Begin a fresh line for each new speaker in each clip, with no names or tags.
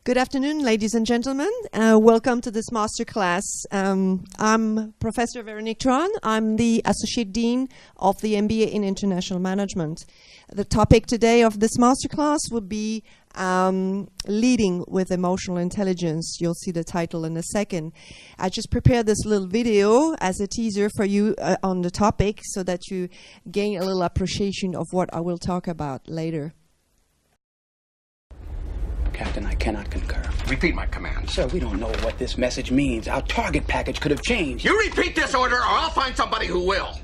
Good afternoon, ladies and gentlemen. Welcome to this masterclass. I'm Professor Véronique Tran. I'm the Associate Dean of the MBA in International Management. The topic today of this masterclass will be leading with emotional intelligence. You'll see the title in a second. I just prepared this little video as a teaser for you on the topic so that you gain a little appreciation of what I will talk about later.
Captain, I cannot concur.
Repeat my command.
Sir, we don't know what this message means. Our target package could have changed.
You repeat this order or I'll find somebody who will.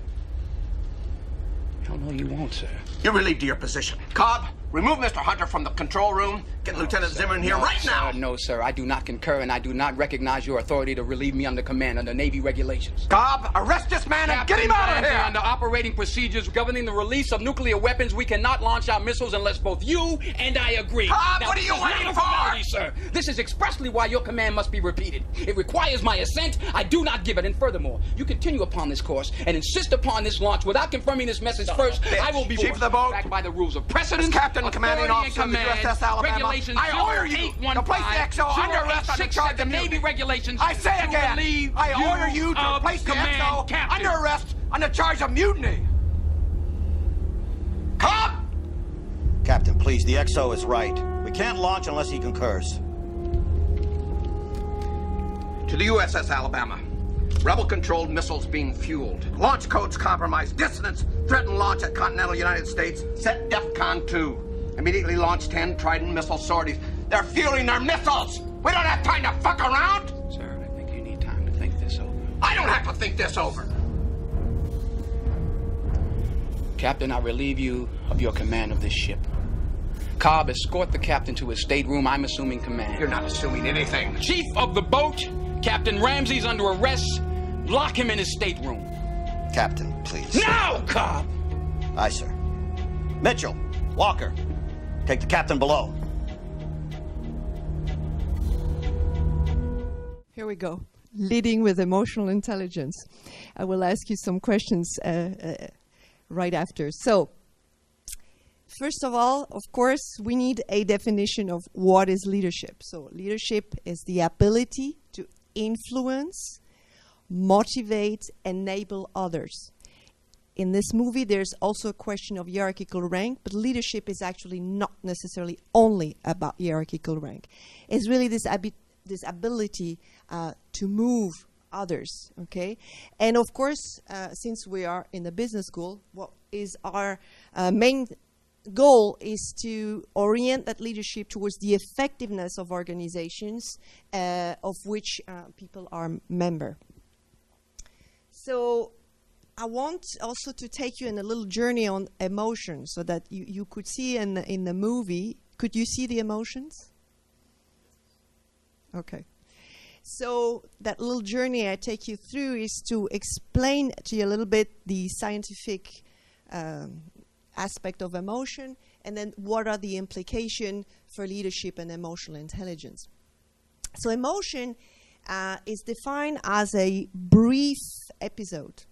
Hell no, you won't, sir.
You're relieved of your position. Cobb, remove Mr. Hunter from the control room. Get Lieutenant Zimmer in here right now.
No, sir, I do not concur, and I do not recognize your authority to relieve me under command under Navy regulations.
Cobb, arrest this man and get him out of here!
Under operating procedures governing the release of nuclear weapons, we cannot launch our missiles unless both you and I agree.
Cobb,
now,
what are you waiting for?
Sir, this is expressly why your command must be repeated. It requires my assent. I do not give it. And furthermore, you continue upon this course and insist upon this launch without confirming this message first. I will be
Chief of the boat,
back by the rules of precedence,
Captain, commanding officer of the USS Alabama.
Regulations
I order you to place the XO under arrest under charge of
Navy regulations.
I say again, I order you to place the XO under arrest under charge of mutiny. Cobb!
Captain, please, the XO is right. We can't launch unless he concurs.
To the USS Alabama. Rebel-controlled missiles being fueled. Launch codes compromised. Dissonance. Threaten launch at continental United States. Set DEFCON 2. Immediately launch 10 Trident missile sorties. They're fueling their missiles! We don't have time to fuck around!
Sir, I think you need time to think this over.
I don't have to think this over!
Captain, I relieve you of your command of this ship. Cobb, escort the captain to his stateroom. I'm assuming command.
You're not assuming anything.
Chief of the boat, Captain Ramsey's under arrest. Lock him in his stateroom.
Captain, please.
Now, Cobb!
Aye, sir. Mitchell, Walker, take the captain below.
Here we go. Leading with emotional intelligence. I will ask you some questions right after. So, first of all, of course, we need a definition of what is leadership. So, leadership is the ability to influence, motivate, enable others. In this movie, there's also a question of hierarchical rank, but leadership is actually not necessarily only about hierarchical rank. It's really this ability to move others, okay? And of course, since we are in the business school, what is our main goal is to orient that leadership towards the effectiveness of organizations of which people are member. So I want also to take you in a little journey on emotion so that you could see in the movie. Could you see the emotions? Okay. So that little journey I take you through is to explain to you a little bit the scientific aspect of emotion, and then what are the implications for leadership and emotional intelligence. So emotion is defined as a brief episode.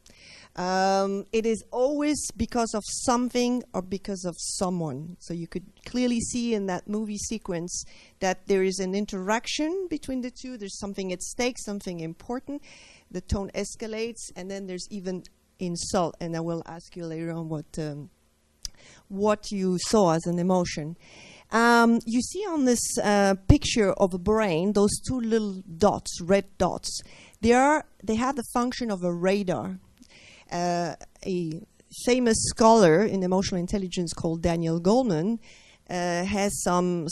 It is always because of something or because of someone. So you could clearly see in that movie sequence that there is an interaction between the two. There's something at stake, something important. The tone escalates, and then there's even insult. And I will ask you later on what you saw as an emotion. You see on this picture of a brain, those two little dots, red dots. They have the function of a radar. A famous scholar in emotional intelligence called Daniel Goleman has some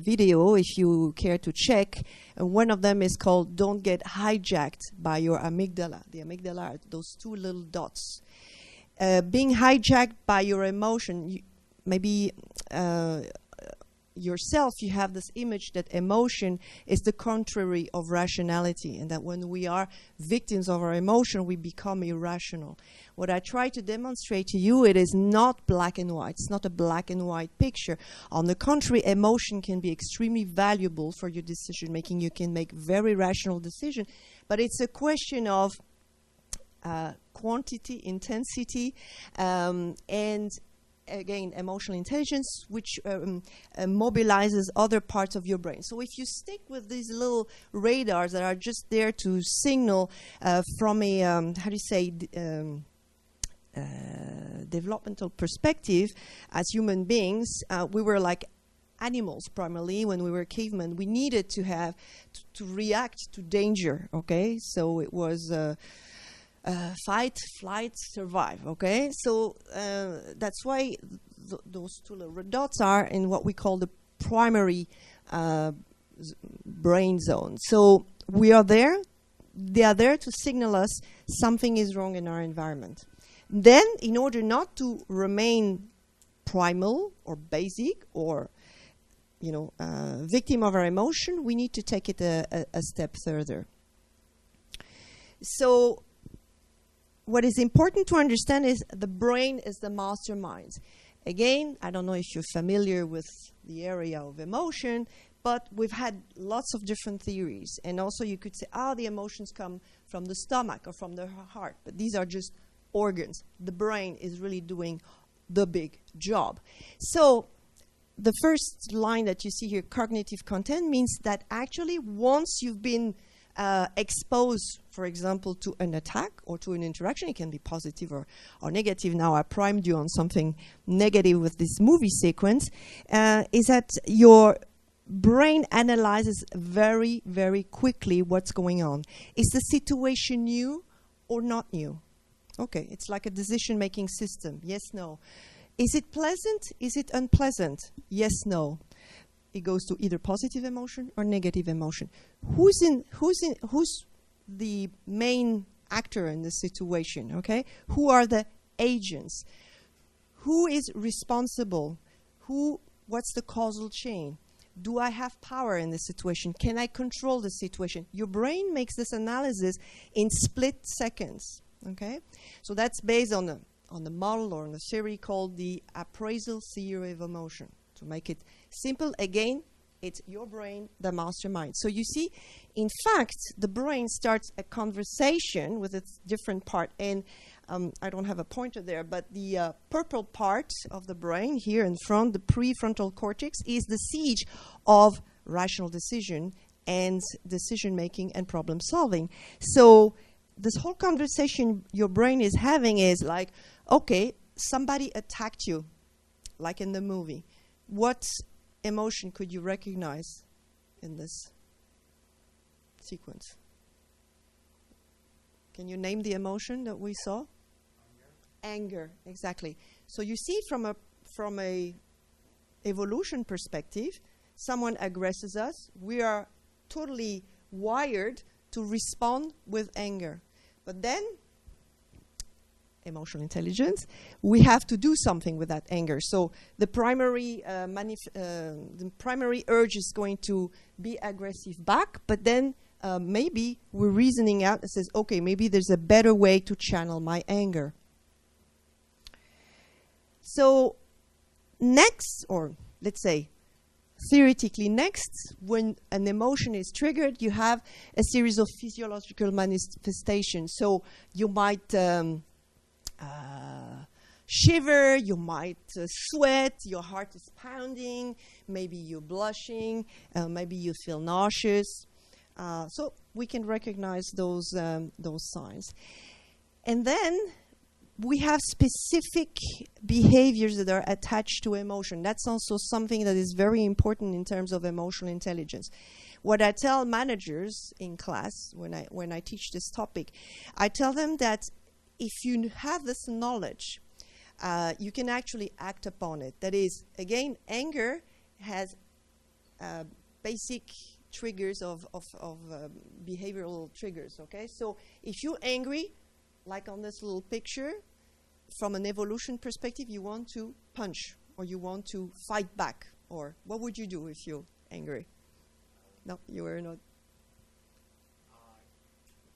video, if you care to check. One of them is called "Don't Get Hijacked by Your Amygdala." The amygdala are those two little dots. Being hijacked by your emotion, maybe yourself, you have this image that emotion is the contrary of rationality, and that when we are victims of our emotion, we become irrational. What I try to demonstrate to you, it is not black and white. It's not a black and white picture. On the contrary, emotion can be extremely valuable for your decision making. You can make very rational decisions, but it's a question of quantity, intensity, and again, emotional intelligence, which mobilizes other parts of your brain. So if you stick with these little radars that are just there to signal from a, how do you say, developmental perspective, as human beings, we were like animals primarily when we were cavemen. We needed to have to react to danger, okay? So it was fight, flight, survive, okay? So that's why those two little red dots are in what we call the primary brain zone. So we are there, they are there to signal us something is wrong in our environment. Then, in order not to remain primal or basic or victim of our emotion, we need to take it a step further. So what is important to understand is the brain is the mastermind. Again, I don't know if you're familiar with the area of emotion, but we've had lots of different theories. And also you could say, the emotions come from the stomach or from the heart. But these are just organs. The brain is really doing the big job. So the first line that you see here, cognitive content, means that actually once you've been exposed, for example, to an attack or to an interaction, it can be positive or negative. Now I primed you on something negative with this movie sequence, is that your brain analyzes very, very quickly what's going on. Is the situation new or not new? Okay, it's like a decision-making system. Yes, no. Is it pleasant? Is it unpleasant? Yes, no. It goes to either positive emotion or negative emotion. Who's the main actor in this situation? Okay, who are the agents? Who is responsible? What's the causal chain? Do I have power in this situation? Can I control the situation? Your brain makes this analysis in split seconds. Okay, so that's based on the model or on a theory called the appraisal theory of emotion. To make it simple, again, it's your brain, the mastermind. So you see, in fact, the brain starts a conversation with its different part. And I don't have a pointer there, but the purple part of the brain here in front, the prefrontal cortex, is the siege of rational decision and decision-making and problem-solving. So this whole conversation your brain is having is like, okay, somebody attacked you, like in the movie. What emotion could you recognize in this sequence? Can you name the emotion that we saw? Anger, exactly. So you see from a evolution perspective, someone aggresses us, we are totally wired to respond with anger. But then, emotional intelligence, we have to do something with that anger. So the primary urge is going to be aggressive back, but then maybe we're reasoning out and says, okay, maybe there's a better way to channel my anger. So next, or let's say theoretically next, when an emotion is triggered, you have a series of physiological manifestations. So you might shiver, you might sweat, your heart is pounding, maybe you're blushing, maybe you feel nauseous. So we can recognize those signs. And then we have specific behaviors that are attached to emotion. That's also something that is very important in terms of emotional intelligence. What I tell managers in class when I teach this topic, I tell them that if you have this knowledge, you can actually act upon it. That is, again, anger has basic triggers of behavioral triggers, okay? So if you're angry, like on this little picture, from an evolution perspective, you want to punch or you want to fight back. Or what would you do if you're angry? No, you were not.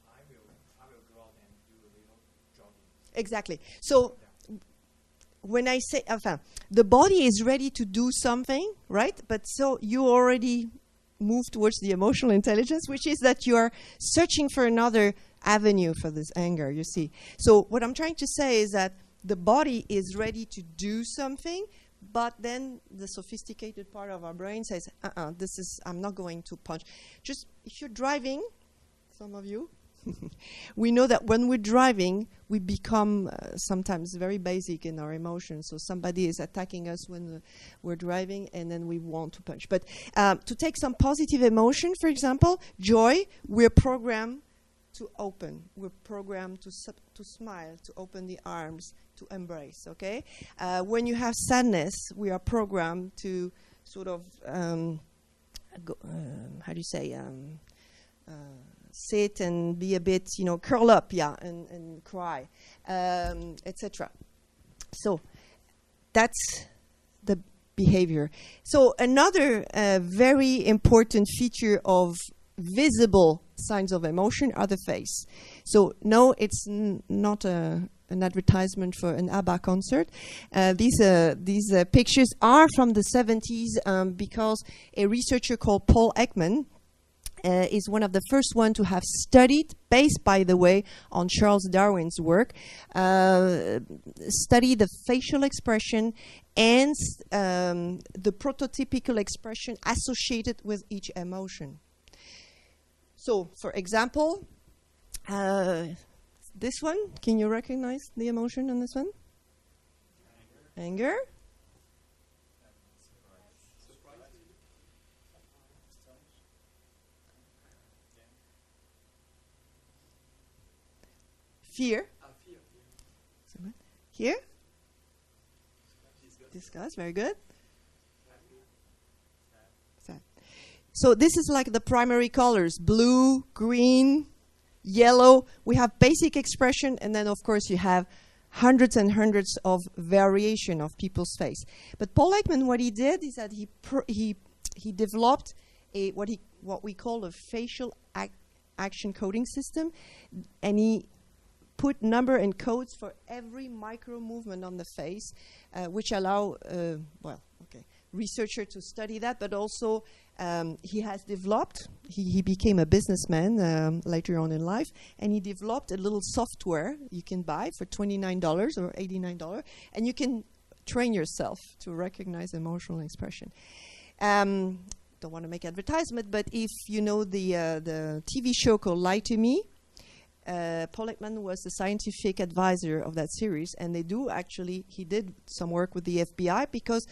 I will go out and do a little jogging.
Exactly. So when I say, the body is ready to do something, right? But so you already move towards the emotional intelligence, which is that you are searching for another avenue for this anger, you see. So what I'm trying to say is that the body is ready to do something, but then the sophisticated part of our brain says, I'm not going to punch. Just if you're driving, some of you, we know that when we're driving, we become sometimes very basic in our emotions. So somebody is attacking us when we're driving, and then we want to punch. But to take some positive emotion, for example, joy, we're programmed to open. We're programmed to smile, to open the arms, to embrace, okay? When you have sadness, we are programmed to sort of, sit and be a bit, curl up, and cry, etc. So that's the behavior. So another very important feature of visible signs of emotion are the face. So no, it's not an advertisement for an ABBA concert. These pictures are from the 70s because a researcher called Paul Ekman is one of the first one to have studied, based by the way on Charles Darwin's work, study the facial expression and the prototypical expression associated with each emotion. So, for example, this one, can you recognize the emotion on this one? Anger. Fear. Here. Disgust. Very good. Sad. So this is like the primary colors: blue, green, yellow. We have basic expression, and then of course you have hundreds and hundreds of variation of people's face. But Paul Ekman, what he did is that he developed what we call a facial action coding system, and he put number and codes for every micro movement on the face, which allow researcher to study that, but also he has developed, he became a businessman later on in life, and he developed a little software you can buy for $29 or $89, and you can train yourself to recognize emotional expression. Don't want to make advertisement, but if you know the TV show called Lie to Me, Paul Ekman was the scientific advisor of that series, and he did some work with the FBI because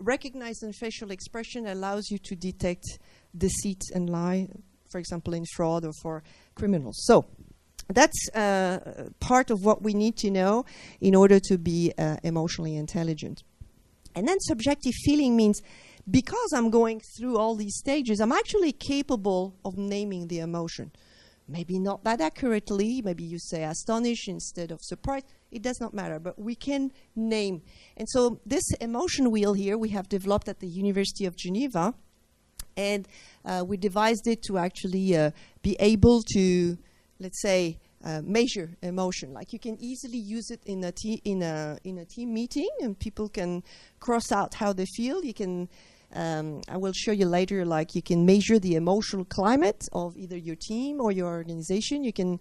recognizing facial expression allows you to detect deceit and lie, for example, in fraud or for criminals. So that's part of what we need to know in order to be emotionally intelligent. And then subjective feeling means because I'm going through all these stages, I'm actually capable of naming the emotion. Maybe not that accurately, maybe you say astonished instead of surprised, it does not matter, but we can name. And so this emotion wheel here we have developed at the University of Geneva, and we devised it to actually be able to, let's say, measure emotion. Like you can easily use it in a team meeting, and people can cross out how they feel. You can I will show you later, like you can measure the emotional climate of either your team or your organization. You can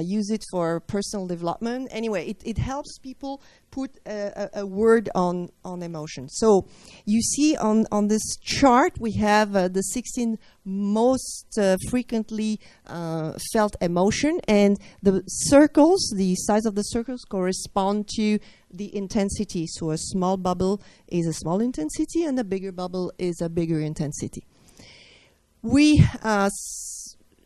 use it for personal development. Anyway, it helps people put a word on emotion. So you see on this chart, we have the 16 most frequently felt emotion, and the circles, the size of the circles correspond to the intensity. So a small bubble is a small intensity, and a bigger bubble is a bigger intensity. We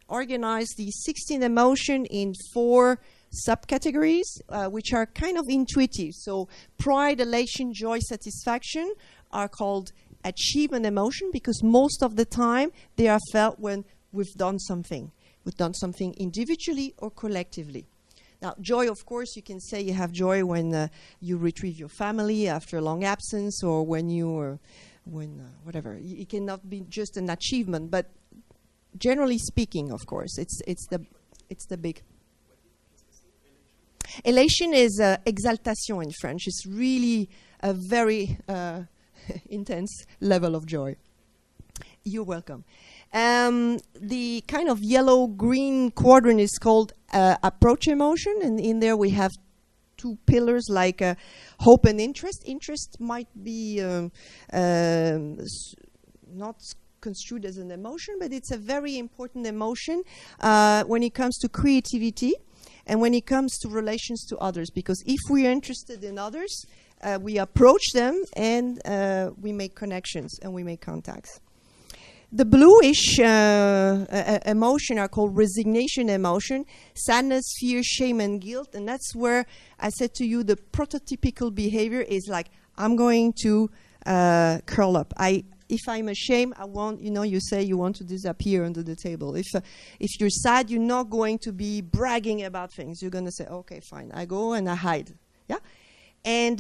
organize the 16 emotion in 4 subcategories, which are kind of intuitive. So pride, elation, joy, satisfaction are called achievement emotion because most of the time they are felt when we've done something. We've done something individually or collectively. Now, joy, of course, you can say you have joy when you retrieve your family after a long absence, or when you, whatever. It cannot be just an achievement, but generally speaking, of course, it's the big. Elation is exaltation in French. It's really a very intense level of joy. You're welcome. The kind of yellow-green quadrant is called approach emotion, and in there we have two pillars like hope and interest. Interest might be not construed as an emotion, but it's a very important emotion when it comes to creativity and when it comes to relations to others. Because if we are interested in others, we approach them and we make connections and we make contacts. The bluish emotion are called resignation emotion, sadness, fear, shame, and guilt. And that's where I said to you the prototypical behavior is like, I'm going to curl up. If I'm ashamed, I want, you say you want to disappear under the table. If you're sad, you're not going to be bragging about things. You're going to say, okay, fine, I go and I hide. Yeah? And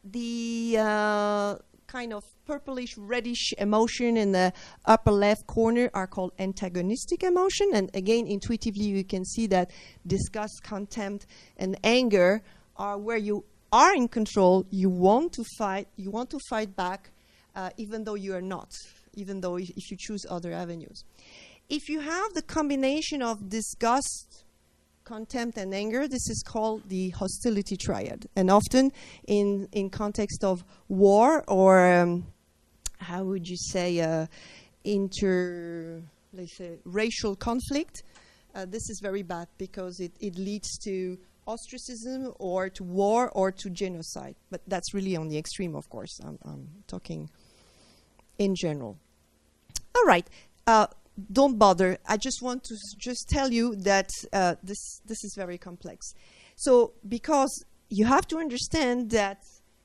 the kind of purplish reddish emotion in the upper left corner are called antagonistic emotion. And again, intuitively, you can see that disgust, contempt, and anger are where you are in control. You want to fight back, even though you are not, even though if you choose other avenues. If you have the combination of disgust, contempt, and anger, this is called the hostility triad. And often in context of war or how would you say racial conflict, this is very bad because it leads to ostracism or to war or to genocide. But that's really on the extreme, of course. I'm talking in general. All right. Don't bother. I just want to just tell you that this is very complex. So because you have to understand that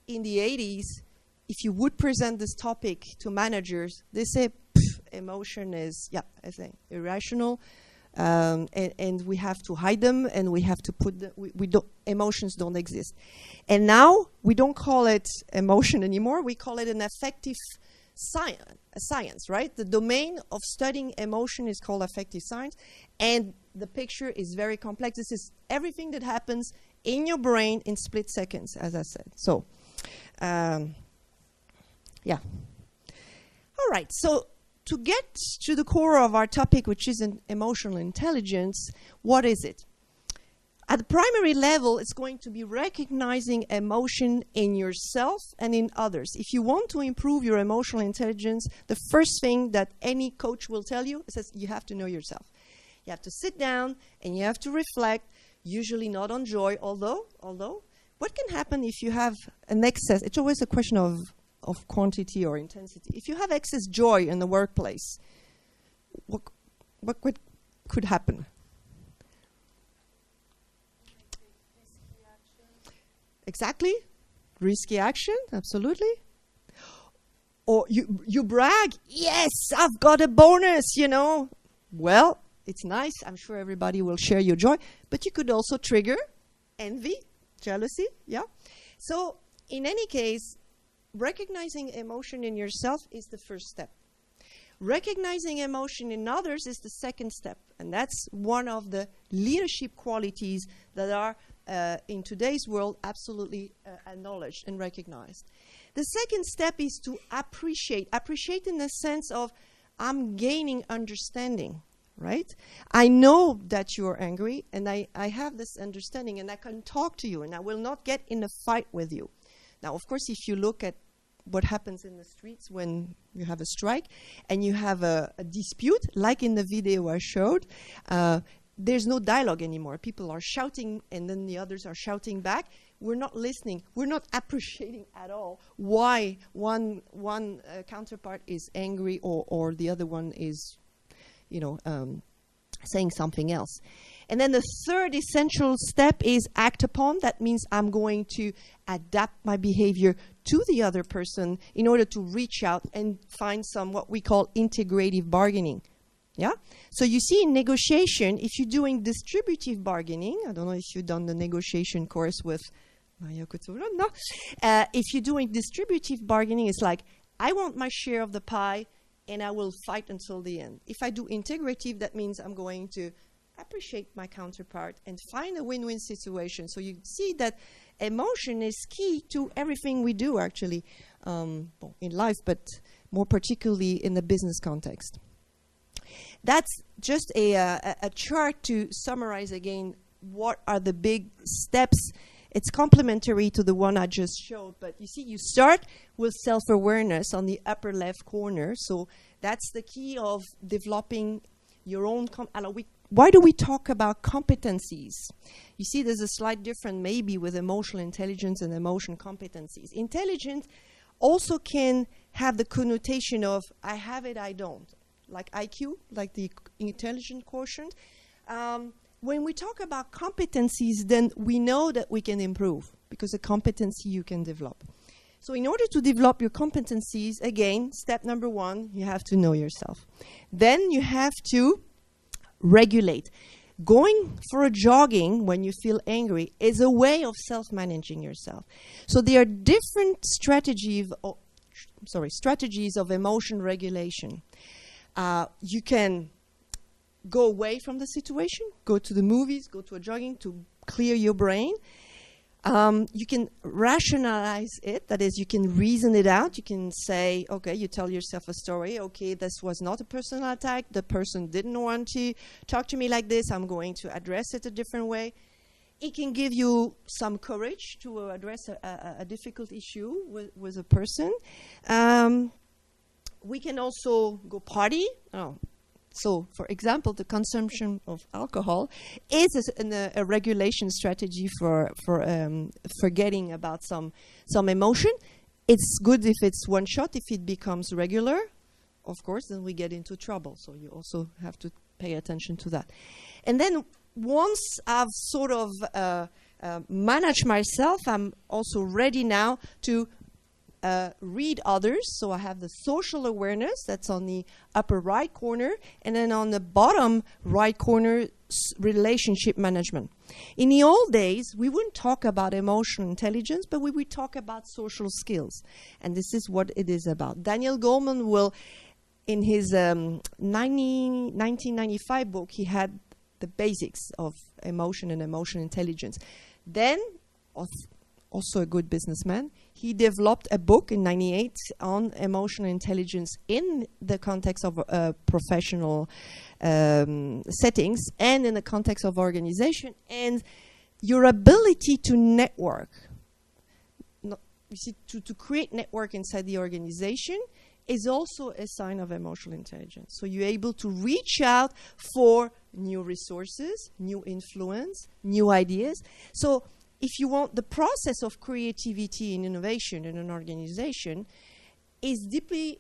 in the 80s, if you would present this topic to managers, they say emotion is, I think, irrational, and we have to hide them, and we have to put emotions don't exist. And now we don't call it emotion anymore. We call it an affective science, right? The domain of studying emotion is called affective science, and the picture is very complex. This is everything that happens in your brain in split seconds, as I said. So, yeah. All right, so to get to the core of our topic, which is emotional intelligence, what is it? At the primary level, it's going to be recognizing emotion in yourself and in others. If you want to improve your emotional intelligence, the first thing that any coach will tell you is you have to know yourself. You have to sit down and you have to reflect, usually not on joy, although, what can happen if you have an excess? It's always a question of quantity or intensity. If you have excess joy in the workplace, what could happen? Exactly. Risky action, absolutely. Or you brag, yes, I've got a bonus, Well, it's nice. I'm sure everybody will share your joy. But you could also trigger envy, jealousy, yeah? So in any case, recognizing emotion in yourself is the first step. Recognizing emotion in others is the second step. And that's one of the leadership qualities that are in today's world absolutely acknowledged and recognized. The second step is to appreciate in the sense of I'm gaining understanding, right? I know that you're angry, and I have this understanding, and I can talk to you, and I will not get in a fight with you. Now, of course, if you look at what happens in the streets when you have a strike and you have a dispute, like in the video I showed, there's no dialogue anymore. People are shouting, and then the others are shouting back. We're not listening. We're not appreciating at all why one counterpart is angry or the other one is, saying something else. And then the third essential step is act upon. That means I'm going to adapt my behavior to the other person in order to reach out and find some what we call integrative bargaining. Yeah. So you see, in negotiation, if you're doing distributive bargaining, I don't know if you've done the negotiation course with Maria Couture, no. If you're doing distributive bargaining, it's like, I want my share of the pie, and I will fight until the end. If I do integrative, that means I'm going to appreciate my counterpart and find a win-win situation. So you see that emotion is key to everything we do, actually, in life, but more particularly in the business context. That's just a chart to summarize again what are the big steps. It's complementary to the one I just showed, but you see, you start with self-awareness on the upper left corner. So that's the key of developing your own. Why do we talk about competencies? You see, there's a slight difference maybe with emotional intelligence and emotion competencies. Intelligence also can have the connotation of I have it, I don't. Like IQ, like the intelligent quotient. When we talk about competencies, then we know that we can improve because a competency you can develop. So in order to develop your competencies, again, step number 1, you have to know yourself. Then you have to regulate. Going for a jogging when you feel angry is a way of self-managing yourself. So there are different strategies of emotion regulation. You can go away from the situation, go to the movies, go to a jogging to clear your brain. You can rationalize it, that is, you can reason it out. You can say, okay, you tell yourself a story. Okay, this was not a personal attack. The person didn't want to talk to me like this. I'm going to address it a different way. It can give you some courage to address a difficult issue with a person. We can also go party. So, for example, the consumption of alcohol is a regulation strategy for forgetting about some emotion. It's good if it's one shot. If it becomes regular, of course, then we get into trouble. So you also have to pay attention to that. And then once I've sort of managed myself, I'm also ready now to read others. So I have the social awareness, that's on the upper right corner, and then on the bottom right corner, relationship management. In the old days, we wouldn't talk about emotional intelligence, but we would talk about social skills. And this is what it is about. Daniel Goleman will, in his 1995 book, he had the basics of emotion and emotional intelligence. Then, also a good businessman, he developed a book in 98 on emotional intelligence in the context of professional settings and in the context of organization, and your ability to network. You see, to create network inside the organization is also a sign of emotional intelligence. So you're able to reach out for new resources, new influence, new ideas. So if you want, the process of creativity and innovation in an organization is deeply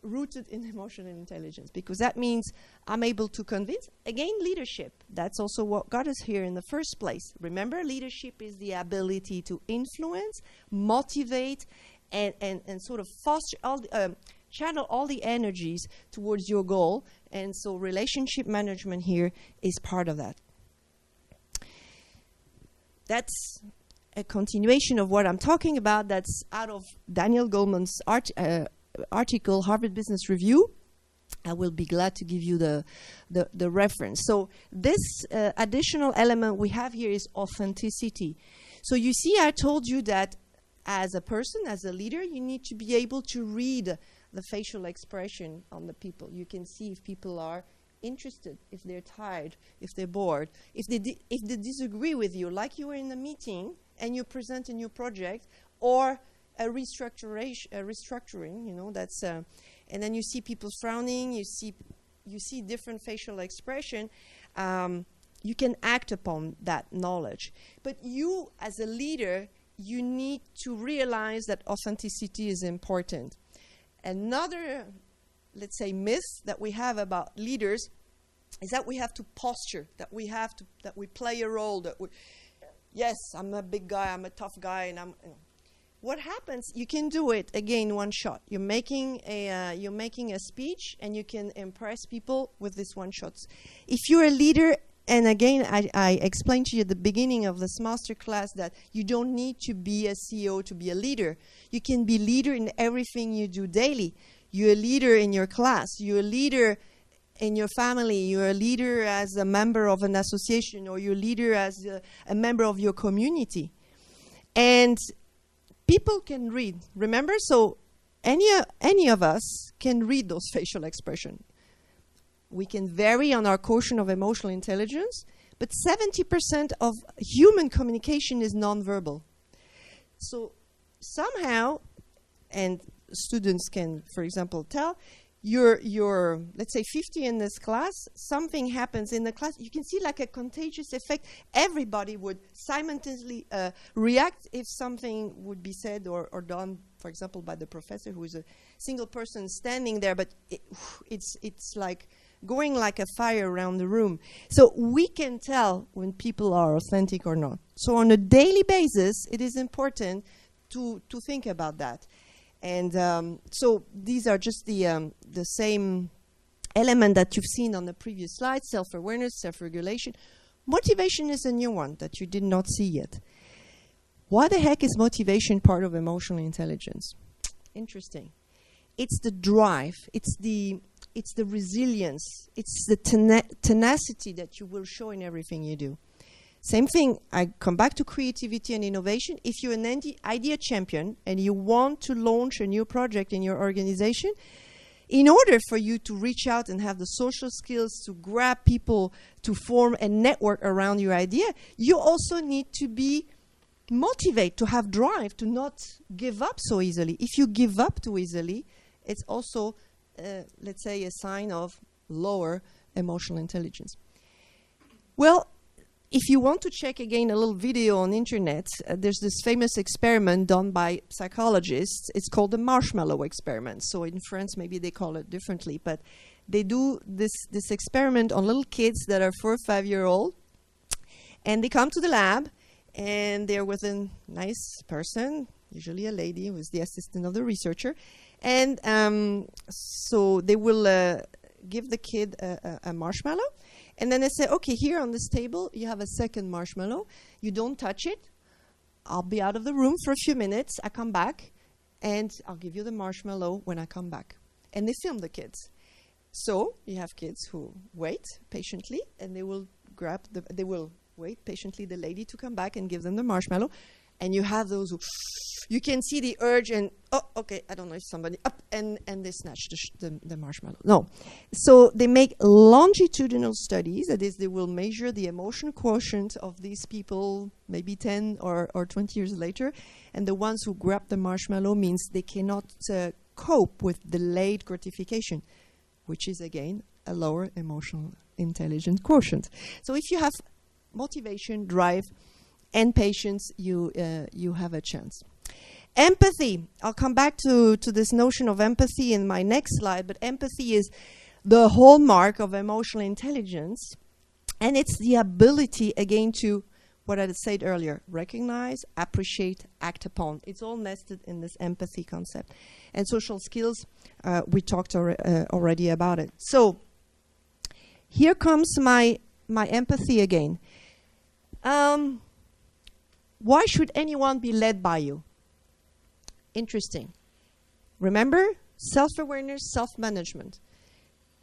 rooted in emotional intelligence, because that means I'm able to convince. Again, leadership. That's also what got us here in the first place. Remember, leadership is the ability to influence, motivate, and sort of foster all the, channel all the energies towards your goal. And so relationship management here is part of that. That's a continuation of what I'm talking about. That's out of Daniel Goleman's article, Harvard Business Review. I will be glad to give you the reference. So this additional element we have here is authenticity. So you see, I told you that as a person, as a leader, you need to be able to read the facial expression on the people. You can see if people are interested, if they're tired, if they're bored, if they disagree with you, like you were in a meeting and you present a new project or a restructuring, you know, that's and then you see people frowning, you see different facial expression. You can act upon that knowledge. But you, as a leader, you need to realize that authenticity is important. Another, let's say, myth that we have about leaders is that we have to posture, that we play a role, yes, I'm a big guy, I'm a tough guy, and what happens, you can do it, again, one shot. You're making a speech, and you can impress people with this one shot. If you're a leader, and again, I explained to you at the beginning of this masterclass that you don't need to be a CEO to be a leader. You can be leader in everything you do daily. You're a leader in your class. You're a leader in your family. You're a leader as a member of an association, or you're a leader as a member of your community. And people can read. Remember, so any of us can read those facial expressions. We can vary on our quotient of emotional intelligence, But 70% of human communication is nonverbal. So somehow, and students can, for example, tell, you're let's say 50 in this class, something happens in the class, you can see like a contagious effect. Everybody would simultaneously react if something would be said or done, for example, by the professor, who is a single person standing there, but it's like going like a fire around the room. So we can tell when people are authentic or not. So on a daily basis, it is important to think about that. And so these are just the same element that you've seen on the previous slide: self-awareness, self-regulation. Motivation is a new one that you did not see yet. Why the heck is motivation part of emotional intelligence? Interesting. It's the drive. It's the resilience. It's the tenacity that you will show in everything you do. Same thing, I come back to creativity and innovation. If you're an idea champion and you want to launch a new project in your organization, in order for you to reach out and have the social skills to grab people, to form a network around your idea, you also need to be motivated, to have drive, to not give up so easily. If you give up too easily, it's also, let's say, a sign of lower emotional intelligence. Well, if you want to check again a little video on the internet, there's this famous experiment done by psychologists. It's called the marshmallow experiment. So in France, maybe they call it differently, but they do this experiment on little kids that are 4 or 5 years old, and they come to the lab, and they're with a nice person, usually a lady who is the assistant of the researcher, and so they will give the kid a marshmallow. And then they say, okay, here on this table, you have a second marshmallow. You don't touch it. I'll be out of the room for a few minutes. I come back, and I'll give you the marshmallow when I come back. And they film the kids. So you have kids who wait patiently, and they will wait patiently the lady to come back and give them the marshmallow. And you have those who, you can see the urge and, oh, okay, I don't know if somebody, up, and they snatch the marshmallow. No. So they make longitudinal studies, that is, they will measure the emotion quotient of these people maybe 10 or 20 years later. And the ones who grab the marshmallow means they cannot cope with delayed gratification, which is, again, a lower emotional intelligence quotient. So if you have motivation, drive, and patience, you have a chance. Empathy. I'll come back to this notion of empathy in my next slide, but empathy is the hallmark of emotional intelligence, and it's the ability, again, to, what I said earlier, recognize, appreciate, act upon. It's all nested in this empathy concept. And social skills, we talked already about it. So here comes my empathy again. Why should anyone be led by you? Interesting. Remember, self-awareness, self-management.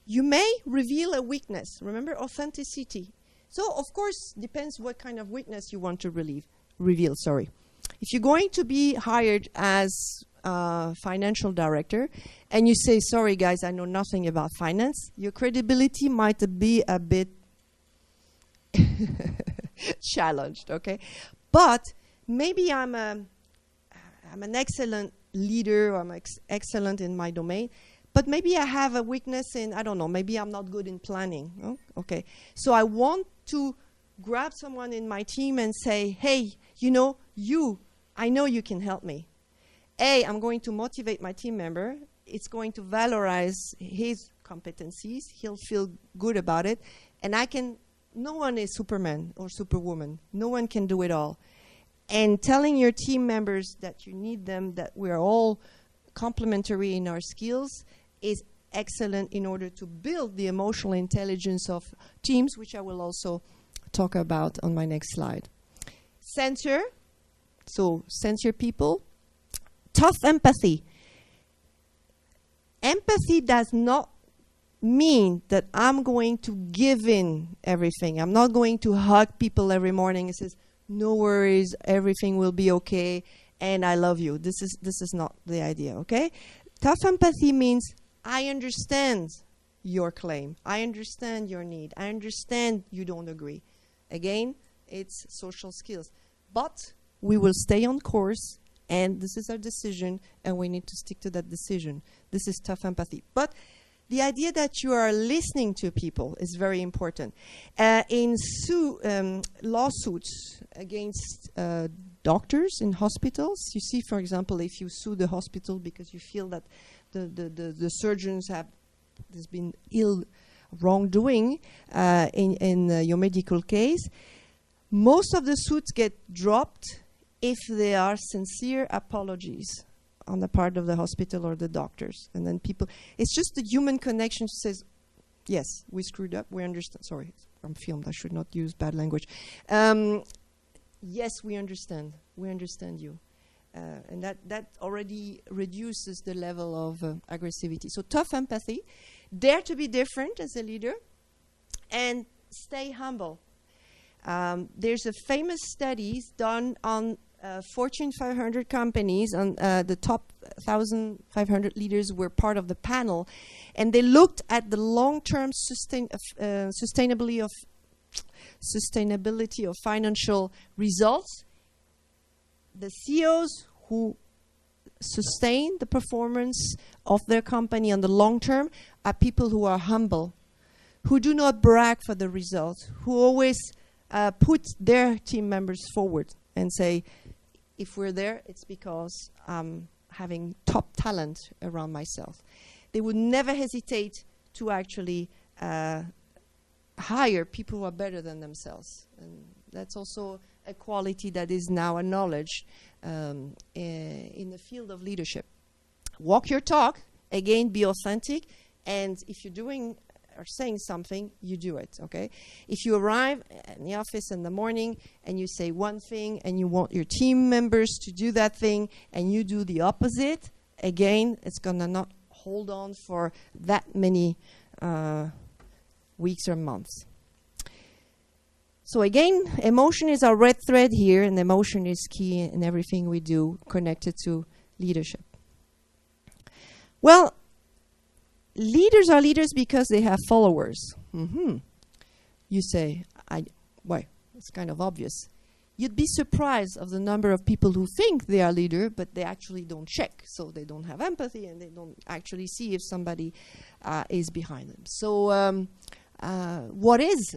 You may reveal a weakness. Remember, authenticity. So, of course, depends what kind of weakness you want to reveal. If you're going to be hired as a financial director and you say, sorry, guys, I know nothing about finance, your credibility might be a bit challenged, okay? But maybe I'm an excellent leader, or I'm excellent in my domain, but maybe I have a weakness in, I don't know, maybe I'm not good in planning. Oh, okay. So I want to grab someone in my team and say, hey, I know you can help me. I'm going to motivate my team member. It's going to valorize his competencies. He'll feel good about it. And no one is Superman or Superwoman. No one can do it all. And telling your team members that you need them, that we're all complementary in our skills, is excellent in order to build the emotional intelligence of teams, which I will also talk about on my next slide. Censor people. Tough empathy. Empathy does not mean that I'm going to give in everything. I'm not going to hug people every morning and says, no worries, everything will be okay, and I love you. This is not the idea, okay? Tough empathy means I understand your claim. I understand your need. I understand you don't agree. Again, it's social skills. But we will stay on course, and this is our decision, and we need to stick to that decision. This is tough empathy. But the idea that you are listening to people is very important. In lawsuits against doctors in hospitals, you see, for example, if you sue the hospital because you feel that the surgeons there's been wrongdoing in your medical case, most of the suits get dropped if there are sincere apologies on the part of the hospital or the doctors. And then it's just the human connection says, yes, we screwed up, we understand. Sorry, I'm filmed, I should not use bad language. Yes, we understand you. And that already reduces the level of aggressivity. So tough empathy, dare to be different as a leader, and stay humble. There's a famous studies done on Fortune 500 companies, and the top 1,500 leaders were part of the panel, and they looked at the long-term sustainability of financial results. The CEOs who sustain the performance of their company on the long term are people who are humble, who do not brag for the results, who always put their team members forward and say, if we're there, it's because I'm having top talent around myself. They would never hesitate to actually hire people who are better than themselves. And that's also a quality that is now acknowledged in the field of leadership. Walk your talk, again, be authentic, and if you're doing or saying something, you do it, okay? If you arrive in the office in the morning and you say one thing and you want your team members to do that thing and you do the opposite, again, it's gonna not hold on for that many weeks or months. So again, emotion is our red thread here, and emotion is key in everything we do connected to leadership. Well, leaders are leaders because they have followers. You say, well, it's kind of obvious. You'd be surprised of the number of people who think they are leader, but they actually don't check. So they don't have empathy, and they don't actually see if somebody is behind them. So what is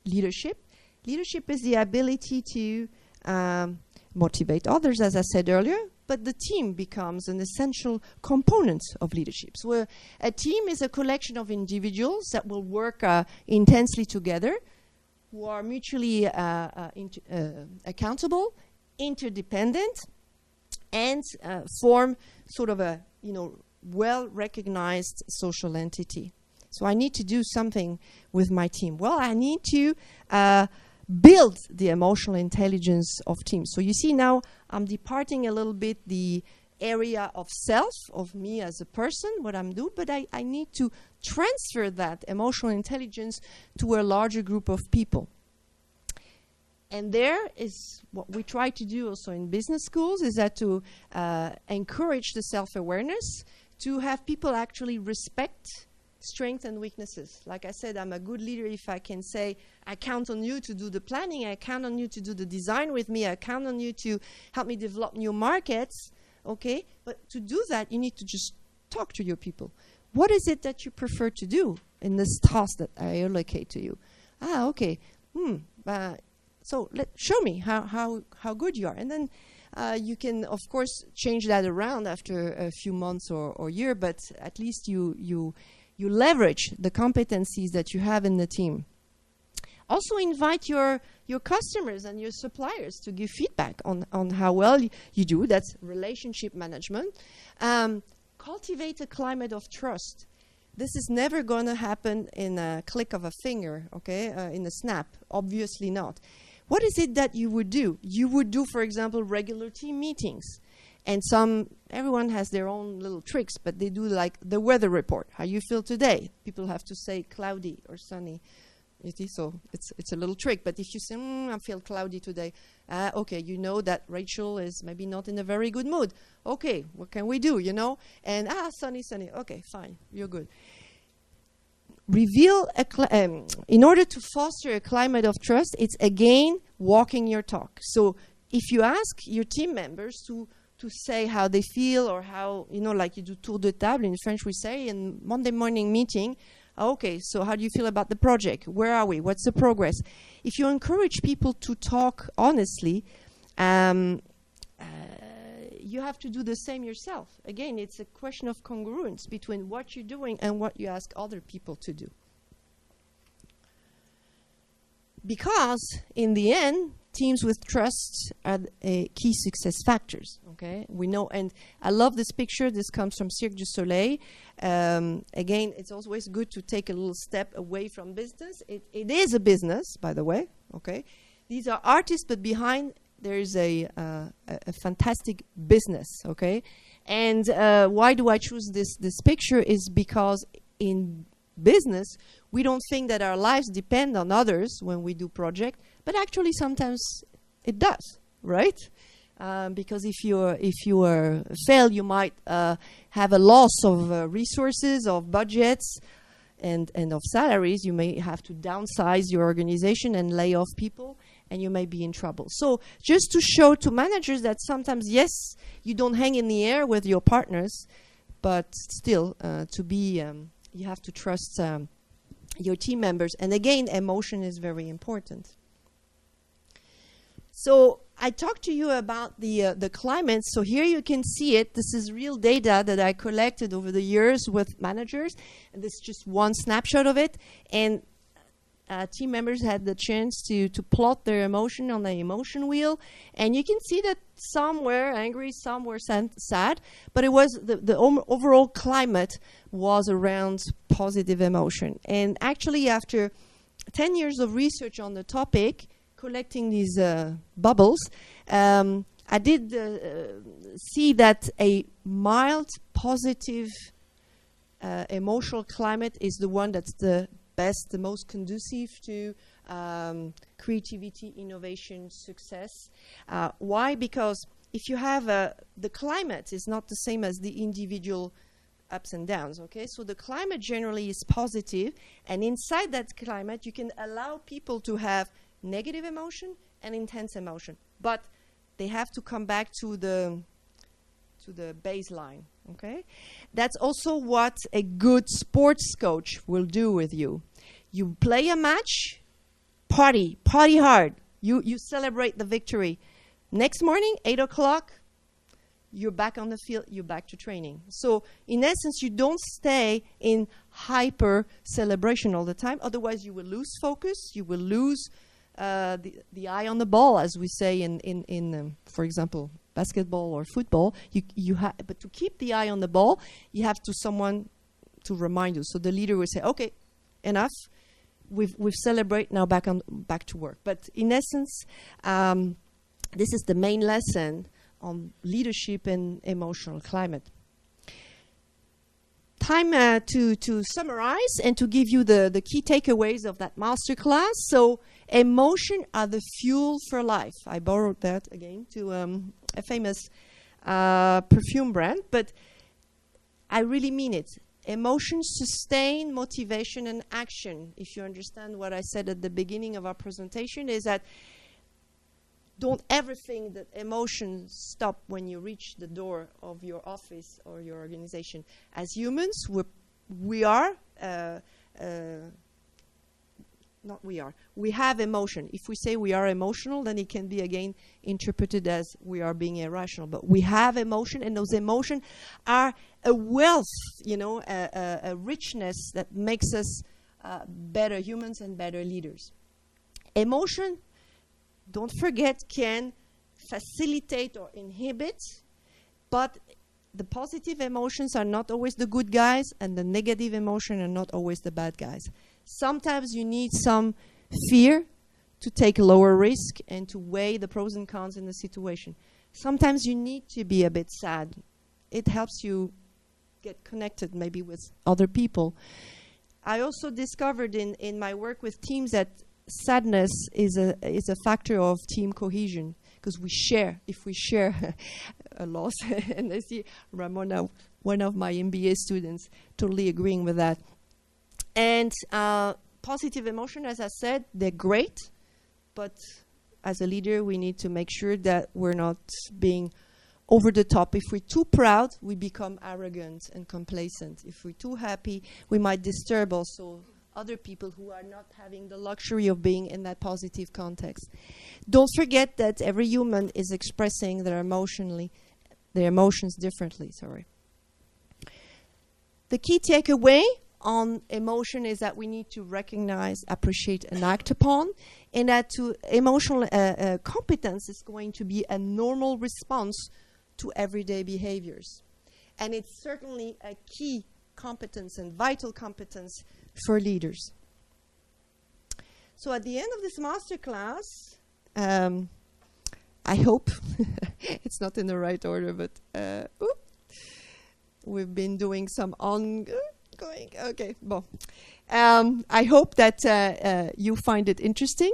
leadership? Leadership is the ability to motivate others, as I said earlier, but the team becomes an essential component of leadership. So a team is a collection of individuals that will work intensely together, who are mutually accountable, interdependent, and form sort of a well-recognized social entity. So I need to do something with my team. Well, I need to build the emotional intelligence of teams. So you see now I'm departing a little bit the area of self, of me as a person, what I'm doing, but I need to transfer that emotional intelligence to a larger group of people. And there is what we try to do also in business schools, is that to encourage the self-awareness, to have people actually respect strengths and weaknesses. Like I said, I'm a good leader if I can say, I count on you to do the planning, I count on you to do the design with me, I count on you to help me develop new markets, okay? But to do that, you need to just talk to your people. What is it that you prefer to do in this task that I allocate to you? Okay. So show me how good you are. And then you can, of course, change that around after a few months or year, but at least you leverage the competencies that you have in the team. Also invite your customers and your suppliers to give feedback on how well you do. That's relationship management. Cultivate a climate of trust. This is never going to happen in a click of a finger, okay, in a snap. Obviously not. What is it that you would do? You would do, for example, regular team meetings. And everyone has their own little tricks, but they do like the weather report. How you feel today? People have to say cloudy or sunny. So it's a little trick. But if you say, I feel cloudy today, okay, you know that Rachel is maybe not in a very good mood. Okay, what can we do, And sunny, okay, fine, you're good. in order to foster a climate of trust, it's again walking your talk. So if you ask your team members to say how they feel, or how, like you do tour de table in French, we say in Monday morning meeting, okay, so how do you feel about the project? Where are we? What's the progress? If you encourage people to talk honestly, you have to do the same yourself. Again, it's a question of congruence between what you're doing and what you ask other people to do. Because in the end, teams with trust are key success factors. Okay, we know, and I love this picture. This comes from Cirque du Soleil. Again, it's always good to take a little step away from business. It is a business, by the way. Okay, these are artists, but behind there is a fantastic business. Okay, and why do I choose this picture? Is because in business, we don't think that our lives depend on others when we do project, but actually sometimes it does, right? Because if you fail, you might have a loss of resources, of budgets, and of salaries. You may have to downsize your organization and lay off people, and you may be in trouble. So just to show to managers that sometimes, yes, you don't hang in the air with your partners, but still you have to trust your team members. And again, emotion is very important. So I talked to you about the climate. So here you can see it. This is real data that I collected over the years with managers. And this is just one snapshot of it. And team members had the chance to plot their emotion on the emotion wheel. And you can see that some were angry, some were sad. But it was the overall climate was around positive emotion. And actually, after 10 years of research on the topic, collecting these bubbles, I did see that a mild, positive emotional climate is the one that's the best, the most conducive to creativity, innovation, success. Why? Because if you have the climate is not the same as the individual ups and downs, okay? So the climate generally is positive, and inside that climate, you can allow people to have negative emotion and intense emotion, but they have to come back to the baseline, okay? That's also what a good sports coach will do with you. You play a match, party hard. You celebrate the victory. Next morning, 8 o'clock, you're back on the field, you're back to training. So in essence, you don't stay in hyper celebration all the time. Otherwise, you will lose focus. You will lose the eye on the ball, as we say in for example, basketball or football. But to keep the eye on the ball, you have someone to remind you. So the leader will say, "Okay, enough. We've celebrated now. Back to work." But in essence, this is the main lesson on leadership and emotional climate. Time to summarize and to give you the key takeaways of that masterclass. So emotion are the fuel for life. I borrowed that again to a famous perfume brand, but I really mean it. Emotions sustain motivation and action. If you understand what I said at the beginning of our presentation, is that don't ever think that emotions stop when you reach the door of your office or your organization. As humans, we have emotion. If we say we are emotional, then it can be again interpreted as we are being irrational. But we have emotion, and those emotions are a wealth, a richness that makes us better humans and better leaders. Emotion, don't forget, can facilitate or inhibit, but the positive emotions are not always the good guys, and the negative emotions are not always the bad guys. Sometimes you need some fear to take a lower risk and to weigh the pros and cons in the situation. Sometimes you need to be a bit sad. It helps you get connected maybe with other people. I also discovered in my work with teams that sadness is a factor of team cohesion, because we share. If we share a loss, and I see Ramona, one of my MBA students, totally agreeing with that. And positive emotion, as I said, they're great, but as a leader, we need to make sure that we're not being over the top. If we're too proud, we become arrogant and complacent. If we're too happy, we might disturb also other people who are not having the luxury of being in that positive context. Don't forget that every human is expressing their emotions differently. The key takeaway on emotion is that we need to recognize, appreciate, and act upon, and that emotional competence is going to be a normal response to everyday behaviors. And it's certainly a key competence and vital competence for leaders. So at the end of this masterclass, I hope, it's not in the right order, but we've been doing some ongoing, okay, well. I hope that you find it interesting.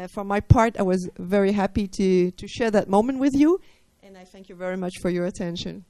For my part, I was very happy to share that moment with you, and I thank you very much for your attention.